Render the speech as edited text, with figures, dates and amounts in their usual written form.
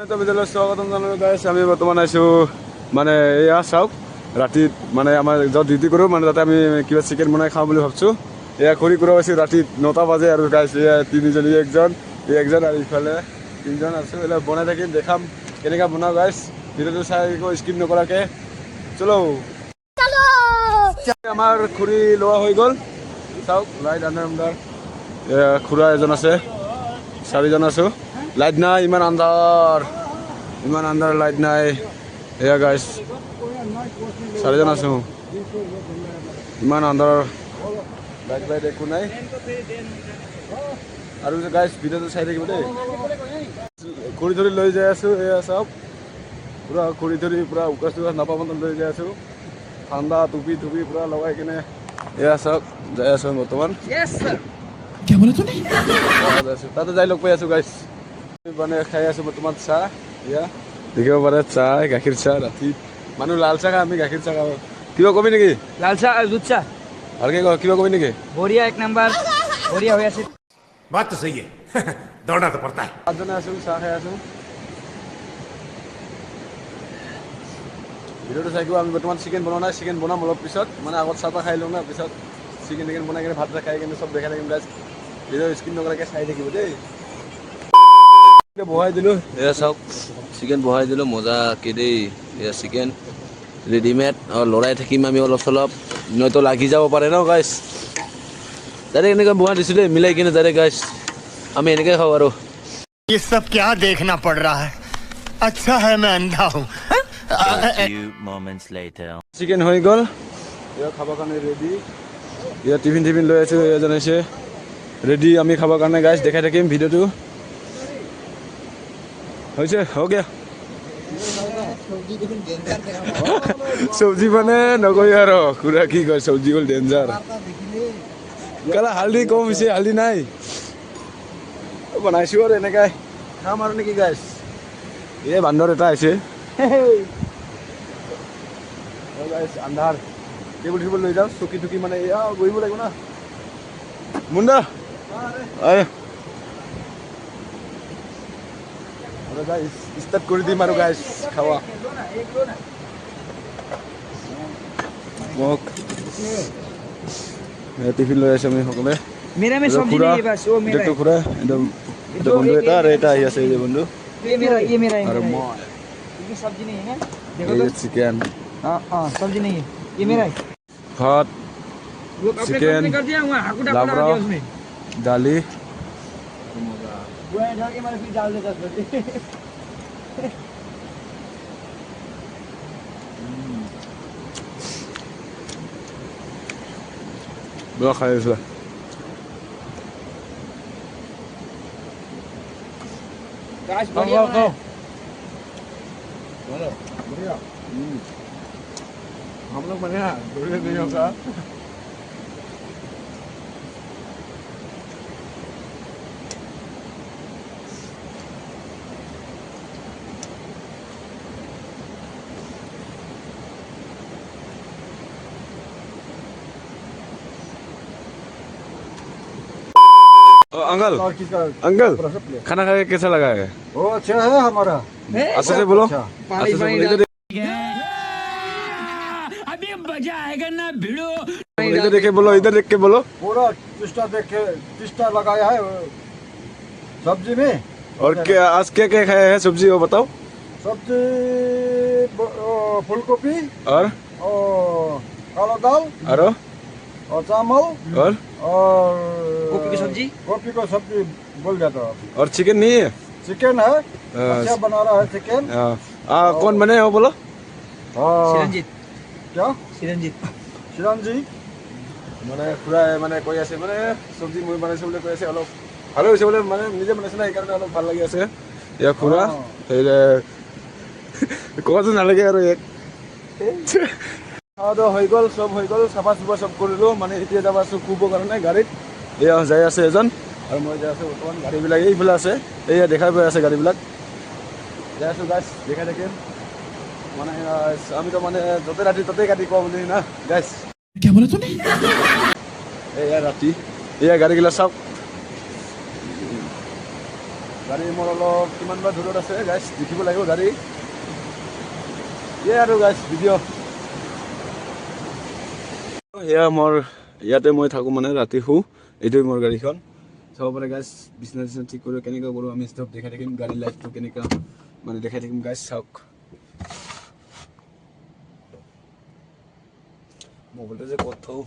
স্বাগতম জনালোঁ গাইছ। আমি বৰ্তমান আছোঁ মানে এয়া চাওক ৰাতি মানে আমাৰ য'ত ডিউটি কৰোঁ মানে তাতে আমি কিবা চিকেন বনাই খাওঁ বুলি ভাবিছোঁ। এয়া খৰি কৰিব আছোঁ ৰাতি 9টা বাজে আৰু গাইছ এয়া তিনিজনী একজন আৰু ইফালে তিনিজন আছোঁ। এইবিলাক বনাই থাকিম দেখাম কেনেকৈ বনাওঁ গাইছ। ভিডিঅ'টো চাই স্কিপ নকৰাকৈ চলো। আমাৰ খৰি লোৱা হৈ গ'ল চাওক লাইট আন্ধাৰ খুৰা এজন আছে 4জন আছোঁ। লাইট নাই ইমান আন্ধাৰ লাইট নাই এয়া গাইছ 4জন আছোঁ ইমান আন্ধাৰ লাইট একো নাই আৰু গাইছ ভিডিঅ'টো চাই থাকিব দেই। খৰি ধৰি লৈ যাই আছোঁ এয়া চাওক পুৰা খৰি ধৰি পুৰা উকাচ নাপাব লৈ যাই আছোঁ। ঠাণ্ডা টুপি পুৰা লগাই কিনে এয়া চাওক যাই আছোঁ বৰ্তমান। তাতে যাই লগ পাই আছোঁ গাইছ। মানে খাই আছোঁ বৰ্তমান চাহ এয়া দেখিব পাৰে চাহ গাখীৰ চাহ ৰাতি মানুহ লাল চাহ খাই আমি গাখীৰ চাহ খাওঁ। কিবা কবি নেকি? লাল চাহ আৰু দুধ চাহ ভালকে ক কিবা কবি নেকি? বঢ়িয়া এক নম্বৰ বঢ়িয়া হৈ আছে। बात तो सही है दौड़ना तो पड़ता है। 5জনে আছোঁ চাহ খাই আছোঁ। ভিডিঅ'টো চাই আমি বৰ্তমান চিকেন বনোৱা নাই চিকেন বনাম অলপ পিছত মানে আগত চাহ খাই লওঁ না পিছত চিকেন বনাই কিনে ভাত খাই কিনে চব দেখাই থাকিম গাইছ। ভিডিঅ' স্কিপ নকৰাকৈ চাই থাকিব দেই। বহাই দিলোঁ এয়া চাওক চিকেন বহাই দিলোঁ মজাকৈ দেই। এয়া চিকেন ৰেডিমেড আৰু লৰাই থাকিম আমি অলপ চলপ নয়তো লাগি যাব পাৰে ন গাইছ। ডাইৰেক্ট এনেকৈ বহাই দিছোঁ দেই মিলাই কিনে ডাইৰেক্ট গাইছ আমি এনেকৈ খাওঁ আৰু। ये सब क्या देखना पड़ रहा है अच्छा है मैं अंधा हूँ। চিকেন হৈ গ'ল এয়া খাবৰ কাৰণে ৰেডি। এয়া টিফিন লৈ আছোঁ এজন আছে ৰেডি আমি খাবৰ কাৰণে গাইছ দেখাই থাকিম ভিডিঅ'টো হৈছে হৈ গয়া। চব্জি মানে নকবি আৰু খুৰা কি কয় চব্জি হ'ল ডেঞ্জাৰ। কালা হালধি কম হৈছে হালধি নাই বনাইছোঁ আৰু এনেকৈ খাম আৰু নেকি গাইছ। এই বান্দৰ এটা আহিছে আন্ধাৰ টেবুল লৈ যাওঁ চকী মানে এয়া বহিব লাগিব না মুণ্ডা গাইছ ষ্টাৰ্ট কৰি দিম আৰু গাইছ খাৱা মোক টিফিন লৈ আছোঁ আমি সকলোৱে। मेरा में सब्जी नहीं है बस वो मेरा है। খুৰা একদম বন্ধু এটা আৰু এটা আহি আছে এই যে বন্ধু ये मेरा আৰু है মই ये सब्जी नहीं है ना देखो এই तो যে चिकन हाँ सब्जी नहीं है ये मेरा है। भात वो अपने चिकन, कंपनी कर दिया वहाँ हाकुड़ा बना लाबरा, दिया उसमें दाली वो ऐसा के मैंने फिर डाल देता বৰা খাই আছোঁ। गाइस बढ़िया बना है। हम लोग बने नहीं होगा अंकल खाना खा के कैसा लगा है? वो अच्छा है हमारा। अच्छे से बोलो पानी पानी अभी मजा आएगा ना भिड़ो। इधर देख के बोलो पूरा पिस्ता लगाया है सब्जी में। और क्या आज क्या खाया है सब्जी वो बताओ। सब्जी फूल गोभी और काला दाल और चावल और गोभी की सब्जी गोभी को सब्जी बोल जाता है। और चिकन नहीं है? चिकन है अच्छा बना रहा है चिकन। कौन बने हो बोलो? चिरंजीत क्या चिरंजीत মানে খুৰাই মানে কৈ আছে মানে চব্জি মই বনাইছোঁ বুলি কৈ আছে অলপ ভালো হৈছে বোলে মানে নিজে বনাইছে না সেইকাৰণে অলপ ভাল লাগি আছে। এয়া খুৰা সেই ক'বতো নালাগে আৰু এক খাওয়া দাওয়া হৈ গ'ল চব হৈ গ'ল চাফা চুফা চব কৰিলোঁ মানে এতিয়া যাব আছোঁ শুবৰ কাৰণে গাড়ীত। এয়া যাই আছে এজন আৰু মই যাই আছোঁ বৰ্তমান গাড়ীবিলাক এইফালে আছে এয়া দেখাই পাই আছে গাড়ীবিলাক যাই আছোঁ গাইছ দেখাই থাকিম মানে আমিতো মানে য'তে ৰাতি ত'তেই কাটি কোৱা বুলি না গাইছ। এয়া ৰাতি এয়া গাড়ীগিলা চাওক গাড়ী মোৰ অলপ কিমান বা দূৰত আছে গাইছ দেখিব লাগিব গাড়ী আৰু গাইছ ভিডিঅ' সেয়া মোৰ ইয়াতে মই থাকোঁ মানে ৰাতি শু এইটোৱে মোৰ গাড়ীখন চাব পাৰে গাইছ বিচনা চিচনা ঠিক কৰোঁ কেনেকৈ কৰোঁ আমি ষ্টপ দেখাই থাকিম গাড়ী লাইটটো কেনেকুৱা মানে দেখাই থাকিম গাইছ চাওক মোবাইলটো যে ক'ত থওঁ